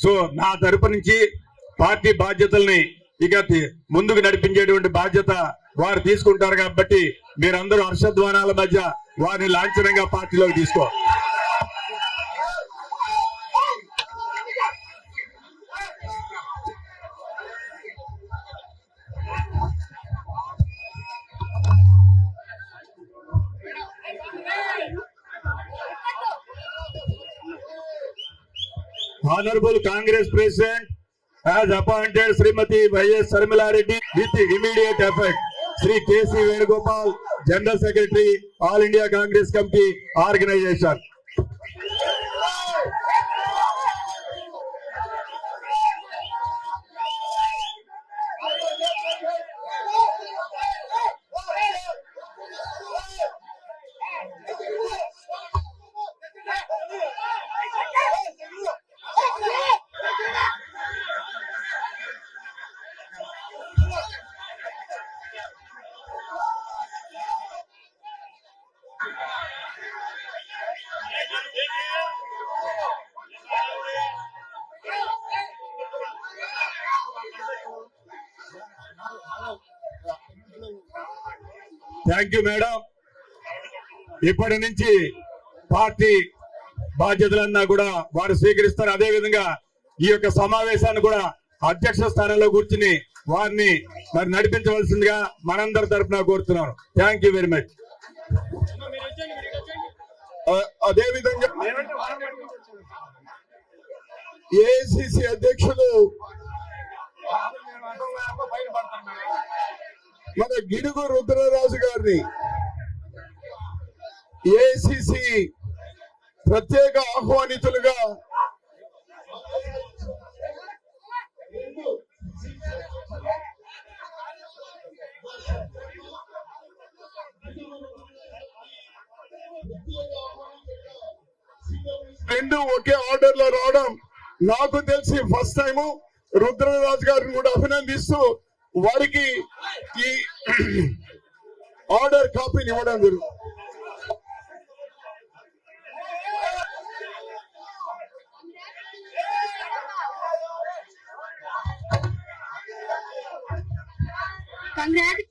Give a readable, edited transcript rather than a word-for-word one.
So నా తరపు నుంచి పార్టీ బాధ్యతల్ని ఇక ముందుకు నడిపించేటువంటి బాధ్యత వారు తీసుకుంటారు కాబట్టి మీరందరూ హర్షధ్వానాల మధ్య వారిని లాంఛనంగా పార్టీలోకి తీసుకో. Honorable Congress President has appointed Srimati Y.S. Sharmila Reddy with immediate effect. Sri K.C. Venugopal, General Secretary, All India Congress Committee Organization. Thank you madam. ఇప్పటి నుంచి పార్టీ బాధ్యతలన్నా కూడా వారు స్వీకరిస్తారు. అదే విధంగా ఈ యొక్క సమావేశాన్ని కూడా అధ్యక్ష స్థానంలో కూర్చుని వారిని మరి నడిపించవలసిందిగా మనందరి తరఫున కోరుతున్నాను. Thank you very much. అదే విధంగా ఏఐసిసి అధ్యక్షులు మన గిడుగు రుద్రరాజు గారిని ఏఐసిసి ప్రత్యేక ఆహ్వానితులుగా రెండు ఒకే ఆర్డర్ లో రావడం నాకు తెలిసి ఫస్ట్ టైం. రుద్రరాజు గారిని కూడా అభినందిస్తూ వారికి ఈ ఆర్డర్ కాపీని ఇవ్వడం జరుగుతుంది. Congrats.